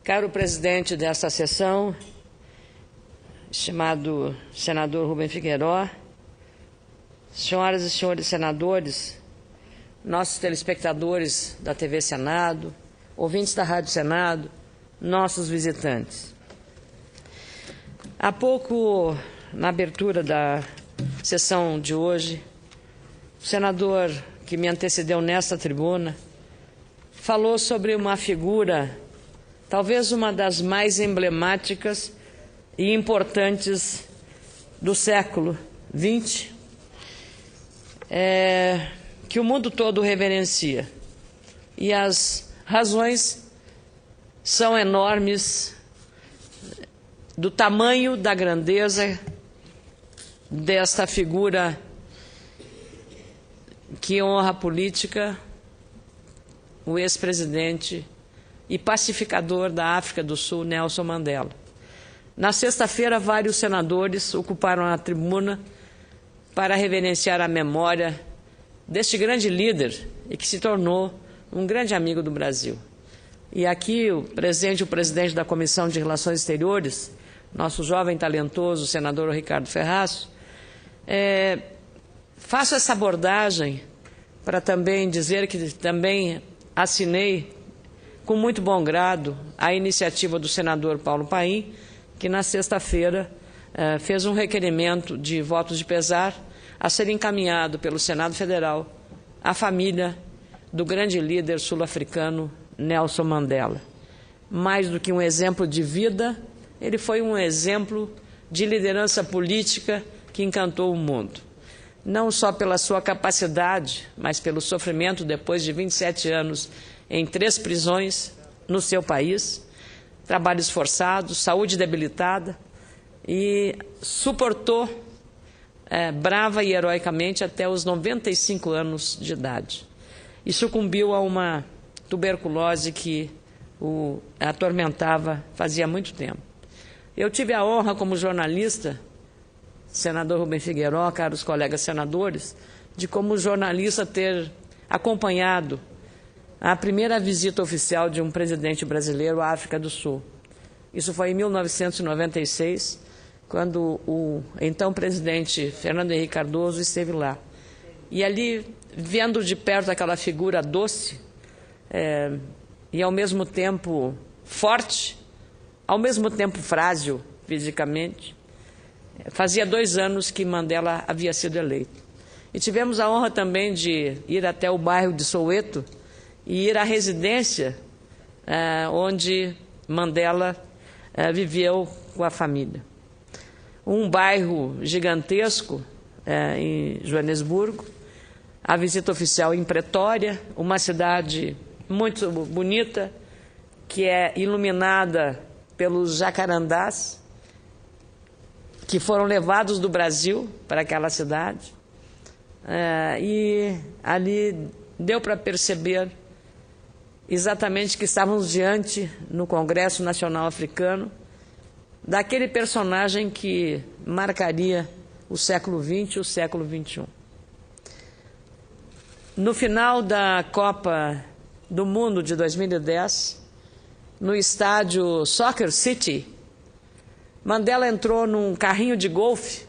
Caro presidente desta sessão, estimado senador Rubem Figueiredo, senhoras e senhores senadores, nossos telespectadores da TV Senado, ouvintes da Rádio Senado, nossos visitantes. Há pouco, na abertura da sessão de hoje, o senador que me antecedeu nesta tribuna falou sobre uma figura, talvez uma das mais emblemáticas e importantes do século XX, que o mundo todo reverencia. E as razões são enormes do tamanho da grandeza desta figura que honra a política, o ex-presidente e pacificador da África do Sul, Nelson Mandela. Na sexta-feira, vários senadores ocuparam a tribuna para reverenciar a memória deste grande líder e que se tornou um grande amigo do Brasil. E aqui o presidente da Comissão de Relações Exteriores, nosso jovem talentoso senador Ricardo Ferraz, faço essa abordagem para também dizer que também assinei com muito bom grado a iniciativa do senador Paulo Paim, que na sexta-feira fez um requerimento de votos de pesar a ser encaminhado pelo Senado Federal à família do grande líder sul-africano Nelson Mandela. Mais do que um exemplo de vida, ele foi um exemplo de liderança política que encantou o mundo. Não só pela sua capacidade, mas pelo sofrimento depois de 27 anos em 3 prisões no seu país, trabalhos forçados, saúde debilitada, e suportou brava e heroicamente até os 95 anos de idade. E sucumbiu a uma tuberculose que o atormentava fazia muito tempo. Eu tive a honra como jornalista, senador Rubem Figueiredo, caros colegas senadores, de como jornalista ter acompanhado a primeira visita oficial de um presidente brasileiro à África do Sul. Isso foi em 1996, quando o então presidente Fernando Henrique Cardoso esteve lá. E ali, vendo de perto aquela figura doce e ao mesmo tempo forte, ao mesmo tempo frágil fisicamente, fazia 2 anos que Mandela havia sido eleito. E tivemos a honra também de ir até o bairro de Soweto e ir à residência onde Mandela viveu com a família. Um bairro gigantesco em Joanesburgo, a visita oficial em Pretória, uma cidade muito bonita, que é iluminada pelos jacarandás, que foram levados do Brasil para aquela cidade. E ali deu para perceber exatamente que estávamos diante, no Congresso Nacional Africano, daquele personagem que marcaria o século XX e o século XXI. No final da Copa do Mundo de 2010, no estádio Soccer City, Mandela entrou num carrinho de golfe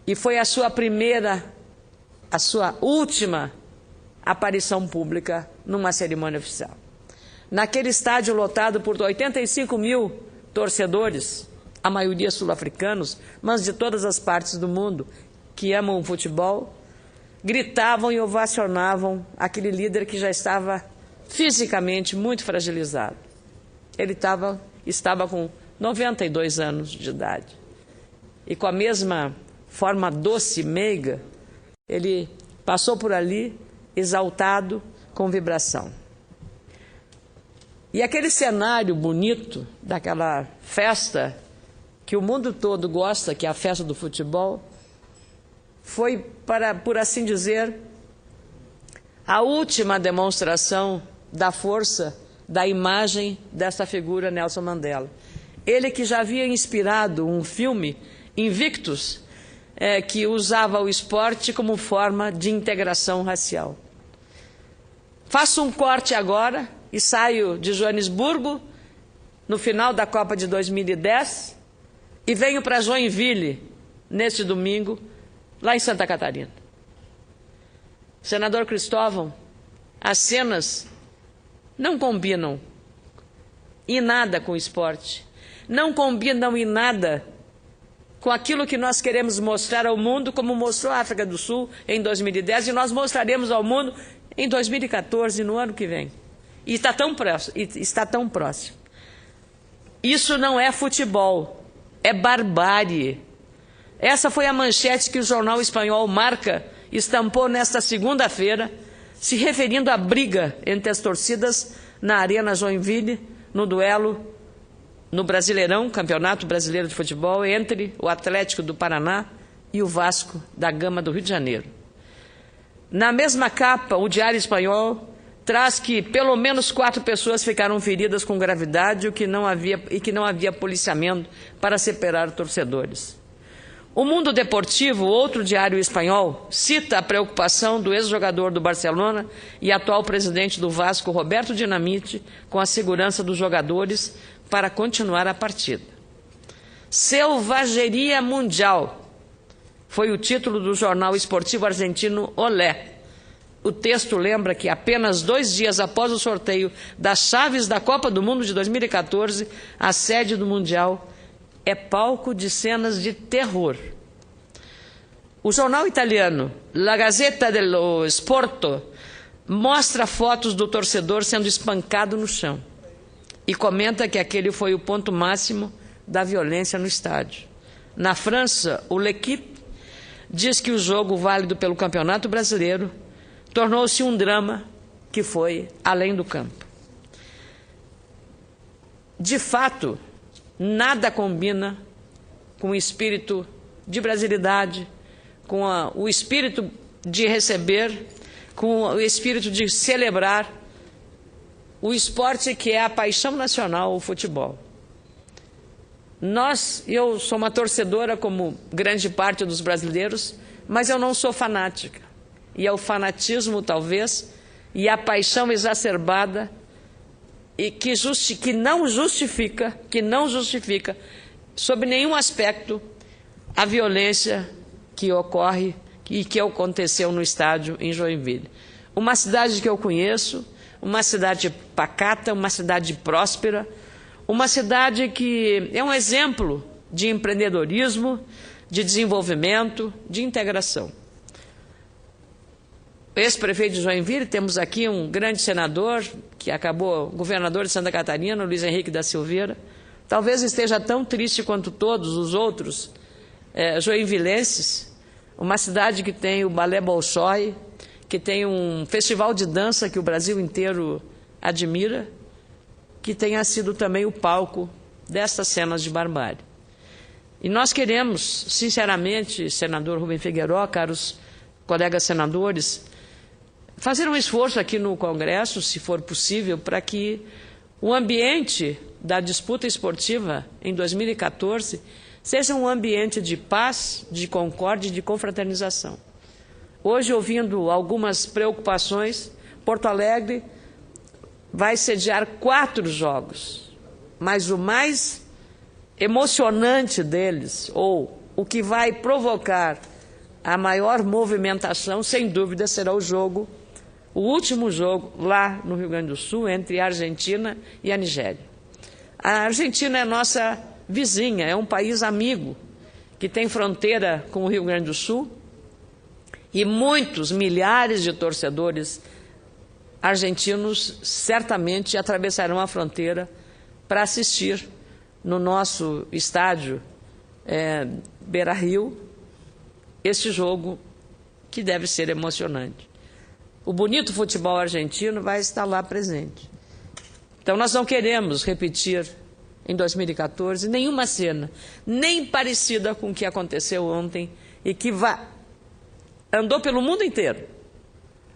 e foi a sua última aparição pública numa cerimônia oficial. Naquele estádio lotado por 85 mil torcedores, a maioria sul-africanos, mas de todas as partes do mundo, que amam o futebol, gritavam e ovacionavam aquele líder que já estava fisicamente muito fragilizado. Ele estava com 92 anos de idade. E com a mesma forma doce e meiga, ele passou por ali exaltado com vibração. E aquele cenário bonito daquela festa que o mundo todo gosta, que é a festa do futebol, foi, por assim dizer, a última demonstração da força da imagem dessa figura Nelson Mandela. Ele que já havia inspirado um filme, Invictus, que usava o esporte como forma de integração racial. Faço um corte agora e saio de Joanesburgo no final da Copa de 2010 e venho para Joinville neste domingo, lá em Santa Catarina. Senador Cristóvão, as cenas não combinam em nada com o esporte, não combinam em nada com aquilo que nós queremos mostrar ao mundo, como mostrou a África do Sul em 2010, e nós mostraremos ao mundo em 2014, no ano que vem. E está tão próximo. Isso não é futebol, é barbárie. Essa foi a manchete que o jornal espanhol Marca estampou nesta segunda-feira, se referindo à briga entre as torcidas na Arena Joinville, no duelo no Brasileirão, Campeonato Brasileiro de Futebol, entre o Atlético do Paraná e o Vasco da Gama do Rio de Janeiro. Na mesma capa, o Diário Espanhol traz que pelo menos 4 pessoas ficaram feridas com gravidade e que não havia policiamento para separar torcedores. O Mundo Deportivo, outro diário espanhol, cita a preocupação do ex-jogador do Barcelona e atual presidente do Vasco, Roberto Dinamite, com a segurança dos jogadores para continuar a partida. Selvageria mundial foi o título do jornal esportivo argentino Olé. O texto lembra que apenas 2 dias após o sorteio das chaves da Copa do Mundo de 2014, a sede do Mundial é palco de cenas de terror. O jornal italiano La Gazzetta dello Sport mostra fotos do torcedor sendo espancado no chão e comenta que aquele foi o ponto máximo da violência no estádio. Na França, o L'Équipe diz que o jogo válido pelo Campeonato Brasileiro tornou-se um drama que foi além do campo. De fato, nada combina com o espírito de brasilidade, com o espírito de receber, com o espírito de celebrar o esporte que é a paixão nacional, o futebol. Eu sou uma torcedora como grande parte dos brasileiros, mas eu não sou fanática. E é o fanatismo, talvez, e a paixão exacerbada e que não justifica, sob nenhum aspecto, a violência que ocorre e que aconteceu no estádio em Joinville. Uma cidade que eu conheço, uma cidade pacata, uma cidade próspera, uma cidade que é um exemplo de empreendedorismo, de desenvolvimento, de integração. Ex-prefeito de Joinville, temos aqui um grande senador, que acabou governador de Santa Catarina, Luiz Henrique da Silveira. Talvez esteja tão triste quanto todos os outros joinvilenses. Uma cidade que tem o Balé Bolshoi, que tem um festival de dança que o Brasil inteiro admira, que tenha sido também o palco destas cenas de barbárie. E nós queremos, sinceramente, senador Rubem Figueiredo, caros colegas senadores, fazer um esforço aqui no Congresso, se for possível, para que o ambiente da disputa esportiva em 2014 seja um ambiente de paz, de concórdia e de confraternização. Hoje, ouvindo algumas preocupações, Porto Alegre vai sediar 4 jogos, mas o mais emocionante deles, ou o que vai provocar a maior movimentação, sem dúvida, será o último jogo lá no Rio Grande do Sul, entre a Argentina e a Nigéria. A Argentina é nossa vizinha, é um país amigo, que tem fronteira com o Rio Grande do Sul, e milhares de torcedores argentinos certamente atravessarão a fronteira para assistir no nosso estádio Beira-Rio este jogo que deve ser emocionante. O bonito futebol argentino vai estar lá presente. Então nós não queremos repetir em 2014 nenhuma cena, nem parecida com o que aconteceu ontem e que andou pelo mundo inteiro,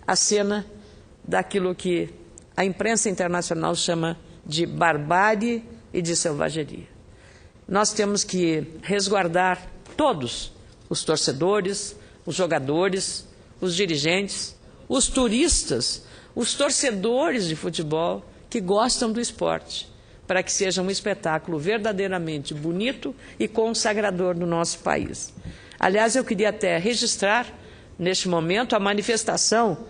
a cena daquilo que a imprensa internacional chama de barbárie e de selvageria. Nós temos que resguardar todos, os torcedores, os jogadores, os dirigentes, os turistas, os torcedores de futebol que gostam do esporte, para que seja um espetáculo verdadeiramente bonito e consagrador do nosso país. Aliás, eu queria até registrar, neste momento, a manifestação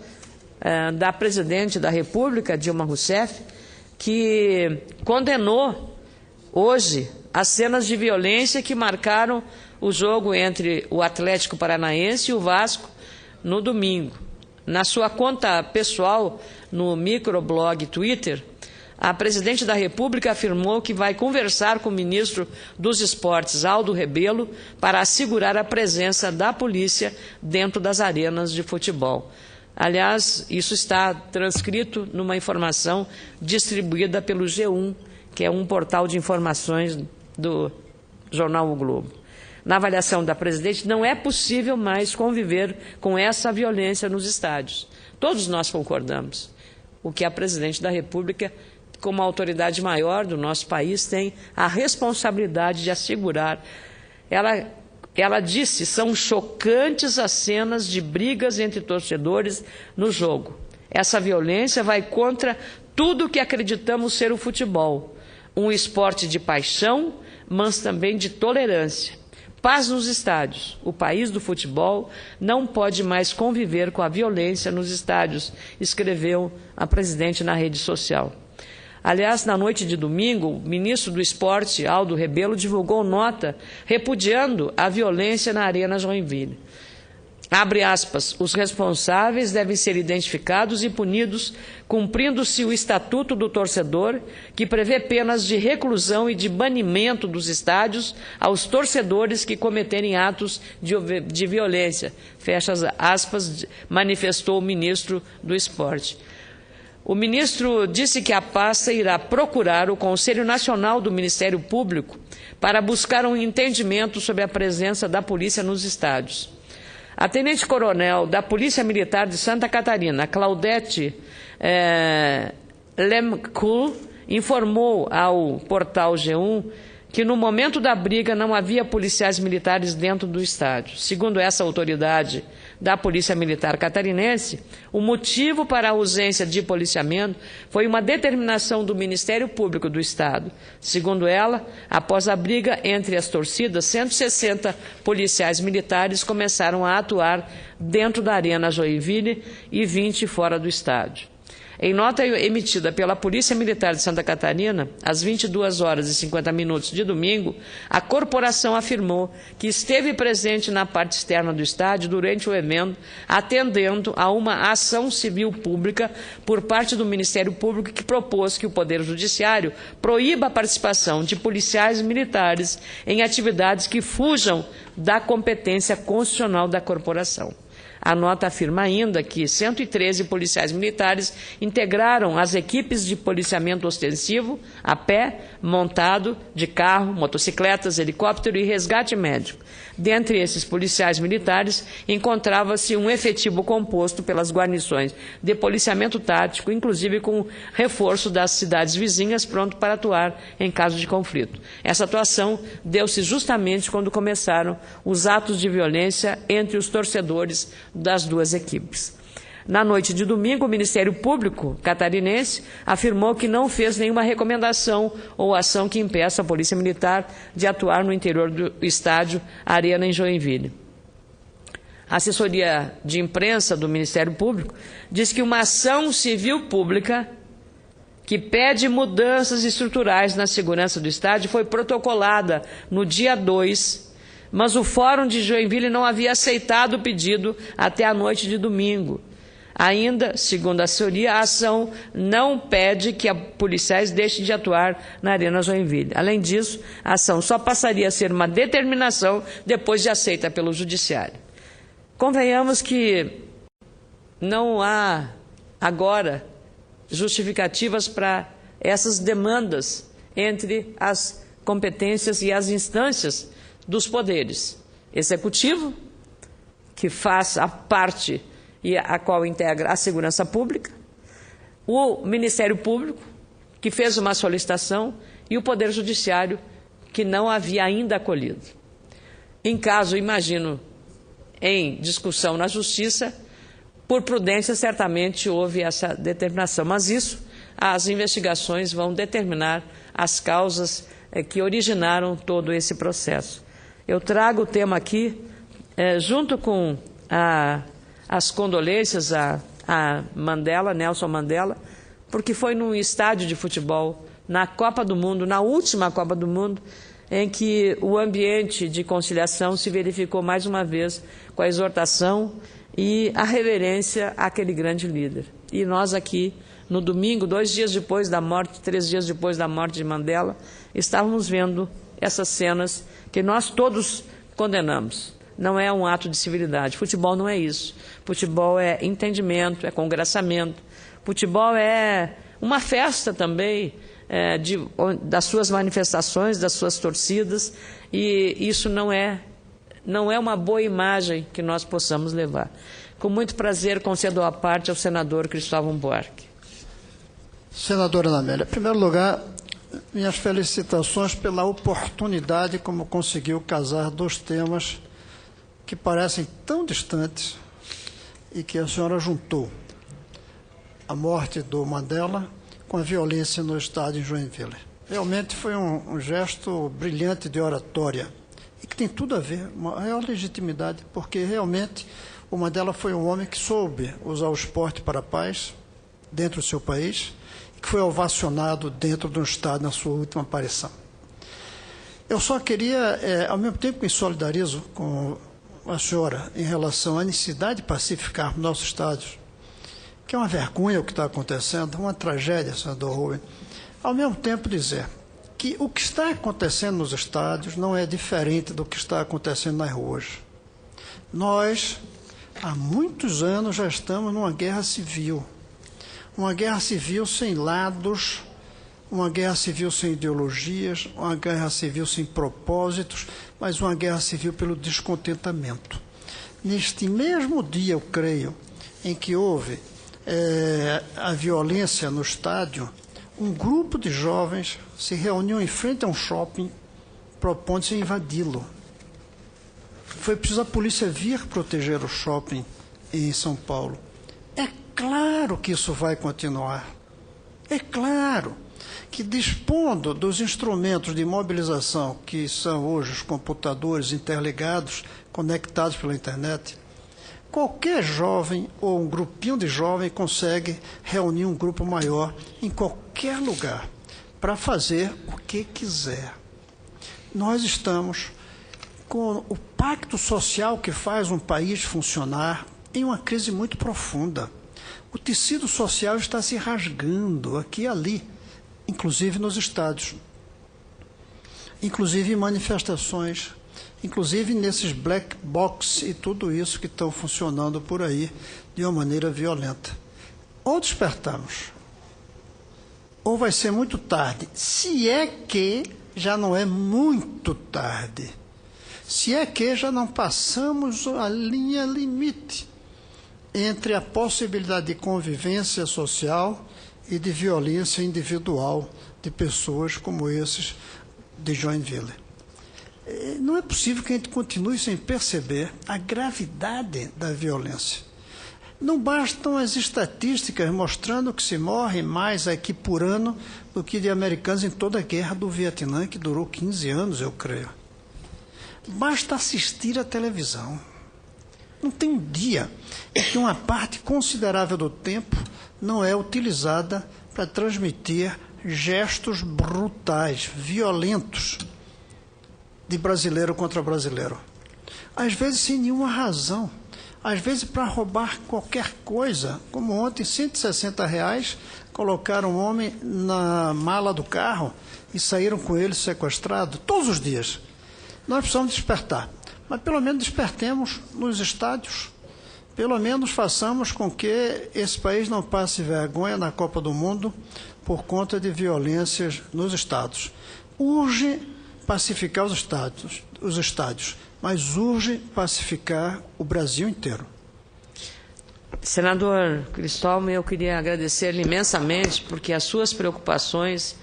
da presidente da República, Dilma Rousseff, que condenou hoje as cenas de violência que marcaram o jogo entre o Atlético Paranaense e o Vasco no domingo. Na sua conta pessoal, no microblog Twitter, a presidente da República afirmou que vai conversar com o ministro dos Esportes, Aldo Rebelo, para assegurar a presença da polícia dentro das arenas de futebol. Aliás, isso está transcrito numa informação distribuída pelo G1, que é um portal de informações do jornal O Globo. Na avaliação da presidente, não é possível mais conviver com essa violência nos estádios. Todos nós concordamos. O que a presidente da República, como a autoridade maior do nosso país, tem a responsabilidade de assegurar. Ela disse, são chocantes as cenas de brigas entre torcedores no jogo. Essa violência vai contra tudo que acreditamos ser o futebol. Um esporte de paixão, mas também de tolerância. Paz nos estádios. O país do futebol não pode mais conviver com a violência nos estádios, escreveu a presidente na rede social. Aliás, na noite de domingo, o ministro do Esporte, Aldo Rebelo, divulgou nota repudiando a violência na Arena Joinville. Abre aspas, os responsáveis devem ser identificados e punidos, cumprindo-se o Estatuto do Torcedor, que prevê penas de reclusão e de banimento dos estádios aos torcedores que cometerem atos de violência. Fecha aspas, manifestou o ministro do Esporte. O ministro disse que a pasta irá procurar o Conselho Nacional do Ministério Público para buscar um entendimento sobre a presença da polícia nos estádios. A tenente-coronel da Polícia Militar de Santa Catarina, Claudete Lemkuhl, informou ao portal G1 que no momento da briga não havia policiais militares dentro do estádio. Segundo essa autoridade da Polícia Militar catarinense, o motivo para a ausência de policiamento foi uma determinação do Ministério Público do Estado. Segundo ela, após a briga entre as torcidas, 160 policiais militares começaram a atuar dentro da Arena Joinville e 20 fora do estádio. Em nota emitida pela Polícia Militar de Santa Catarina, às 22 horas e 50 minutos de domingo, a corporação afirmou que esteve presente na parte externa do estádio durante o evento, atendendo a uma ação civil pública por parte do Ministério Público que propôs que o Poder Judiciário proíba a participação de policiais militares em atividades que fujam da competência constitucional da corporação. A nota afirma ainda que 113 policiais militares integraram as equipes de policiamento ostensivo, a pé, montado, de carro, motocicletas, helicóptero e resgate médico. Dentre esses policiais militares, encontrava-se um efetivo composto pelas guarnições de policiamento tático, inclusive com reforço das cidades vizinhas, pronto para atuar em caso de conflito. Essa atuação deu-se justamente quando começaram os atos de violência entre os torcedores das duas equipes. Na noite de domingo, o Ministério Público catarinense afirmou que não fez nenhuma recomendação ou ação que impeça a Polícia Militar de atuar no interior do estádio Arena em Joinville. A assessoria de imprensa do Ministério Público diz que uma ação civil pública que pede mudanças estruturais na segurança do estádio foi protocolada no dia 2, mas o Fórum de Joinville não havia aceitado o pedido até a noite de domingo. Ainda, segundo a assessoria, a ação não pede que a policiais deixem de atuar na Arena Joinville. Além disso, a ação só passaria a ser uma determinação depois de aceita pelo Judiciário. Convenhamos que não há agora justificativas para essas demandas entre as competências e as instâncias dos poderes. Executivo, que faz a parte e a qual integra a segurança pública, o Ministério Público, que fez uma solicitação, e o Poder Judiciário, que não havia ainda acolhido. Em caso, imagino, em discussão na Justiça, por prudência, certamente houve essa determinação, mas isso as investigações vão determinar as causas que originaram todo esse processo. Eu trago o tema aqui, junto com as condolências a Mandela, Nelson Mandela, porque foi num estádio de futebol, na Copa do Mundo, na última Copa do Mundo, em que o ambiente de conciliação se verificou mais uma vez com a exortação e a reverência àquele grande líder. E nós aqui, no domingo, 2 dias depois da morte, 3 dias depois da morte de Mandela, estávamos vendo essas cenas que nós todos condenamos. Não é um ato de civilidade. Futebol não é isso. Futebol é entendimento, é congraçamento. Futebol é uma festa também das suas manifestações, das suas torcidas, e isso não é uma boa imagem que nós possamos levar. Com muito prazer, concedo a parte ao senador Cristóvão Buarque. Senadora Ana Amélia, em primeiro lugar, minhas felicitações pela oportunidade como conseguiu casar 2 temas que parecem tão distantes e que a senhora juntou: a morte do Mandela com a violência no estádio em Joinville. Realmente foi um gesto brilhante de oratória e que tem tudo a ver, uma maior legitimidade, porque realmente o Mandela foi um homem que soube usar o esporte para a paz dentro do seu país, que foi ovacionado dentro de um estádio na sua última aparição. Eu só queria, ao mesmo tempo que me solidarizo com a senhora em relação à necessidade de pacificar nossos estádios, que é uma vergonha o que está acontecendo, uma tragédia, senador Rubem, ao mesmo tempo dizer que o que está acontecendo nos estádios não é diferente do que está acontecendo nas ruas. Nós, há muitos anos, já estamos numa guerra civil sem lados, uma guerra civil sem ideologias, uma guerra civil sem propósitos, mas uma guerra civil pelo descontentamento. Neste mesmo dia, eu creio, em que houve a violência no estádio, um grupo de jovens se reuniu em frente a um shopping propondo-se invadi-lo. Foi preciso a polícia vir proteger o shopping em São Paulo. É claro que isso vai continuar. É claro que, dispondo dos instrumentos de mobilização, que são hoje os computadores interligados, conectados pela internet, qualquer jovem ou um grupinho de jovens consegue reunir um grupo maior em qualquer lugar para fazer o que quiser. Nós estamos com o pacto social que faz um país funcionar em uma crise muito profunda. O tecido social está se rasgando aqui e ali, inclusive nos estádios, inclusive em manifestações, inclusive nesses black box e tudo isso que estão funcionando por aí de uma maneira violenta. Ou despertamos, ou vai ser muito tarde, se é que já não é muito tarde, se é que já não passamos a linha limite entre a possibilidade de convivência social e de violência individual de pessoas como esses de Joinville. Não é possível que a gente continue sem perceber a gravidade da violência. Não bastam as estatísticas mostrando que se morre mais aqui por ano do que de americanos em toda a guerra do Vietnã, que durou 15 anos, eu creio. Basta assistir à televisão. Não tem um dia em que uma parte considerável do tempo não é utilizada para transmitir gestos brutais, violentos, de brasileiro contra brasileiro. Às vezes sem nenhuma razão. Às vezes para roubar qualquer coisa. Como ontem, R$160, colocaram um homem na mala do carro e saíram com ele sequestrado todos os dias. Nós precisamos despertar. Mas pelo menos despertemos nos estádios. Pelo menos façamos com que esse país não passe vergonha na Copa do Mundo por conta de violências nos estádios. Urge pacificar os estádios, mas urge pacificar o Brasil inteiro. Senador Cristóvão, eu queria agradecer-lhe imensamente, porque as suas preocupações,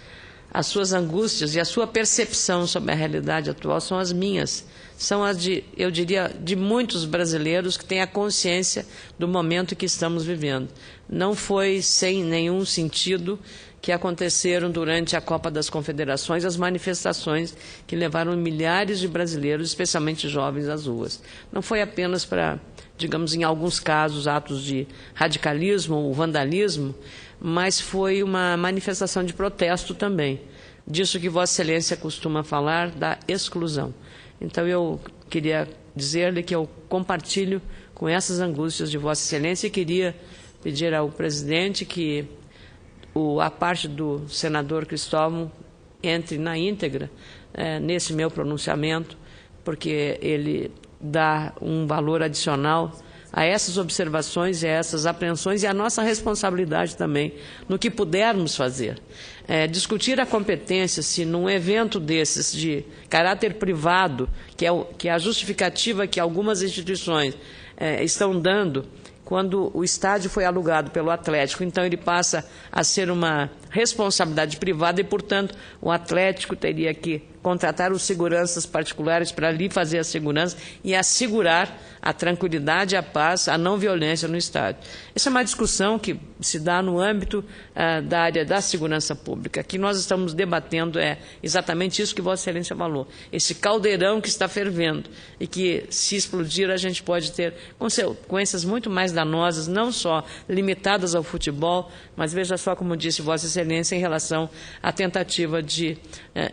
as suas angústias e a sua percepção sobre a realidade atual são as minhas. São as de, eu diria, de muitos brasileiros que têm a consciência do momento que estamos vivendo. Não foi sem nenhum sentido que aconteceram durante a Copa das Confederações, as manifestações que levaram milhares de brasileiros, especialmente jovens, às ruas. Não foi apenas para, digamos, em alguns casos, atos de radicalismo ou vandalismo, mas foi uma manifestação de protesto também, disso que Vossa Excelência costuma falar, da exclusão. Então, eu queria dizer-lhe que eu compartilho com essas angústias de Vossa Excelência e queria pedir ao presidente que a parte do senador Cristóvão entre na íntegra nesse meu pronunciamento, porque ele dá um valor adicional a essas observações e a essas apreensões e a nossa responsabilidade também no que pudermos fazer. Discutir a competência, se num evento desses de caráter privado, que é a justificativa que algumas instituições estão dando, quando o estádio foi alugado pelo Atlético, então ele passa a ser uma responsabilidade privada e, portanto, o Atlético teria que contratar os seguranças particulares para ali fazer a segurança e assegurar a tranquilidade, a paz, a não violência no estádio. Essa é uma discussão que se dá no âmbito da área da segurança pública. Aqui nós estamos debatendo exatamente isso que Vossa Excelência falou, esse caldeirão que está fervendo e que, se explodir, a gente pode ter consequências muito mais danosas, não só limitadas ao futebol, mas veja só como disse Vossa Excelência em relação à tentativa de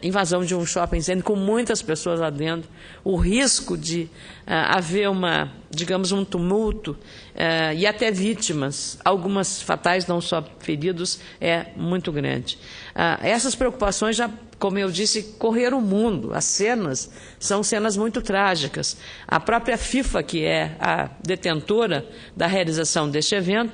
invasão de um shopping center com muitas pessoas lá dentro, o risco de haver digamos, um tumulto e até vítimas, algumas fatais, não só feridos, é muito grande. Essas preocupações já, como eu disse, correram o mundo. As cenas são cenas muito trágicas. A própria FIFA, que é a detentora da realização deste evento,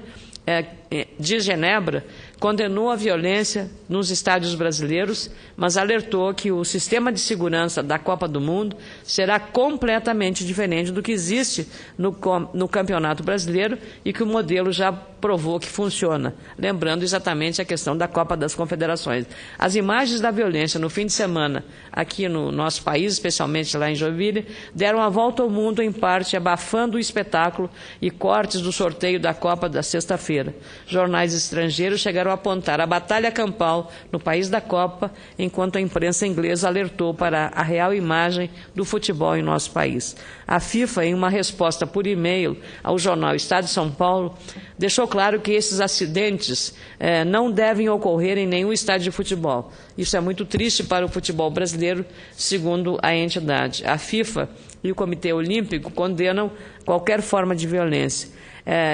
de Genebra, condenou a violência nos estádios brasileiros, mas alertou que o sistema de segurança da Copa do Mundo será completamente diferente do que existe no Campeonato Brasileiro e que o modelo já provou que funciona, lembrando exatamente a questão da Copa das Confederações. As imagens da violência no fim de semana aqui no nosso país, especialmente lá em Joinville, deram a volta ao mundo, em parte abafando o espetáculo e cortes do sorteio da Copa da sexta-feira. Jornais estrangeiros chegaram a apontar a batalha campal no país da Copa, enquanto a imprensa inglesa alertou para a real imagem do futebol em nosso país. A FIFA, em uma resposta por e-mail ao jornal Estado de São Paulo, deixou claro que esses acidentes não devem ocorrer em nenhum estádio de futebol. Isso é muito triste para o futebol brasileiro, segundo a entidade. A FIFA e o Comitê Olímpico condenam qualquer forma de violência.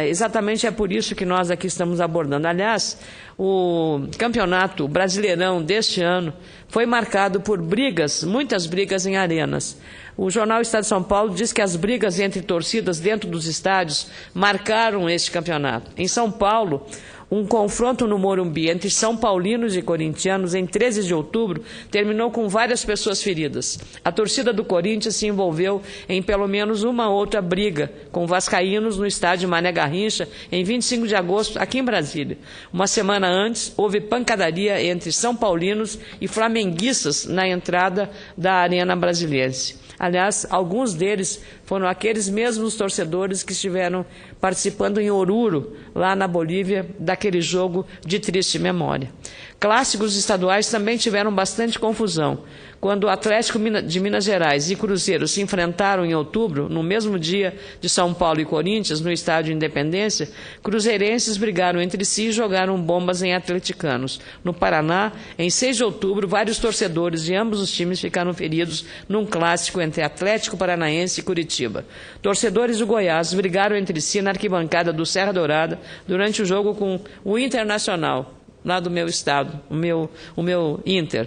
Exatamente é por isso que nós aqui estamos abordando. Aliás, o campeonato brasileirão deste ano foi marcado por brigas, muitas brigas em arenas. O jornal Estado de São Paulo diz que as brigas entre torcidas dentro dos estádios marcaram este campeonato. Em São Paulo, um confronto no Morumbi entre São Paulinos e corintianos em 13 de outubro terminou com várias pessoas feridas. A torcida do Corinthians se envolveu em pelo menos uma outra briga com vascaínos no estádio Mané Garrincha em 25 de agosto, aqui em Brasília. Uma semana antes, houve pancadaria entre São Paulinos e flamenguistas na entrada da Arena Brasiliense. Aliás, alguns deles foram aqueles mesmos torcedores que estiveram participando em Oruro, lá na Bolívia, daquele jogo de triste memória. Clássicos estaduais também tiveram bastante confusão. Quando o Atlético de Minas Gerais e Cruzeiro se enfrentaram em outubro, no mesmo dia de São Paulo e Corinthians, no estádio Independência, cruzeirenses brigaram entre si e jogaram bombas em atleticanos. No Paraná, em 6 de outubro, vários torcedores de ambos os times ficaram feridos num clássico entre Atlético Paranaense e Curitiba. Torcedores do Goiás brigaram entre si na arquibancada do Serra Dourada durante o jogo com o Internacional, lá do meu estado, o meu Inter.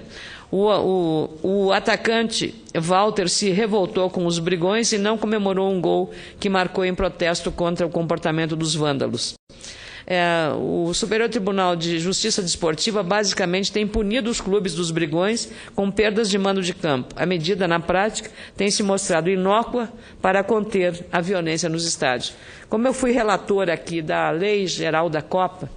O atacante Walter se revoltou com os brigões e não comemorou um gol que marcou em protesto contra o comportamento dos vândalos. O Superior Tribunal de Justiça Desportiva basicamente tem punido os clubes dos brigões com perdas de mando de campo. A medida, na prática, tem se mostrado inócua para conter a violência nos estádios. Como eu fui relator aqui da Lei Geral da Copa,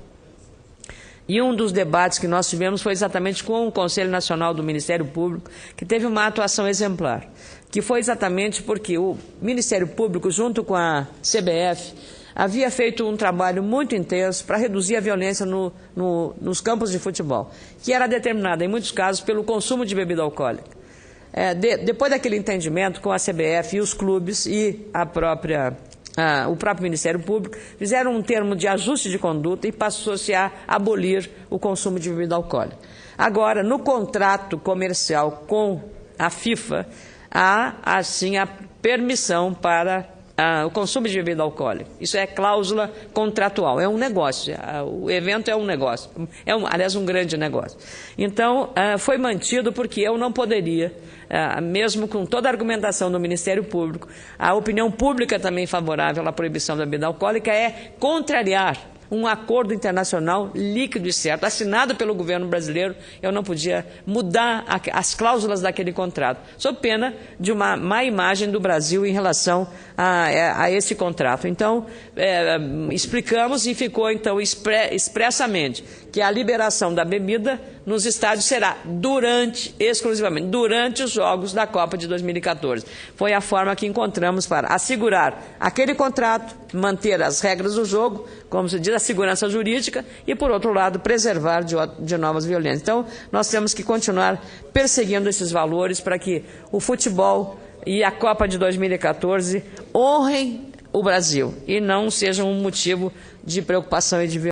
e um dos debates que nós tivemos foi exatamente com o Conselho Nacional do Ministério Público, que teve uma atuação exemplar, que foi exatamente porque o Ministério Público, junto com a CBF, havia feito um trabalho muito intenso para reduzir a violência nos campos de futebol, que era determinada, em muitos casos, pelo consumo de bebida alcoólica. Depois daquele entendimento com a CBF e os clubes e o próprio Ministério Público, fizeram um termo de ajuste de conduta e passou-se a abolir o consumo de bebida alcoólica. Agora, no contrato comercial com a FIFA, há, assim, a permissão para o consumo de bebida alcoólica. Isso é cláusula contratual, é um negócio, o evento é um negócio, aliás, um grande negócio. Então, foi mantido porque eu não poderia, mesmo com toda a argumentação do Ministério Público, a opinião pública também favorável à proibição da bebida alcoólica é contrariar um acordo internacional líquido e certo, assinado pelo governo brasileiro. Eu não podia mudar as cláusulas daquele contrato, sob pena de uma má imagem do Brasil em relação a esse contrato. Então, explicamos e ficou, então, expressamente que a liberação da bebida nos estádios será exclusivamente durante os Jogos da Copa de 2014. Foi a forma que encontramos para assegurar aquele contrato, manter as regras do jogo, como se diz, a segurança jurídica e, por outro lado, preservar de novas violências. Então, nós temos que continuar perseguindo esses valores para que o futebol e a Copa de 2014 honrem o Brasil e não sejam um motivo de preocupação e de violência.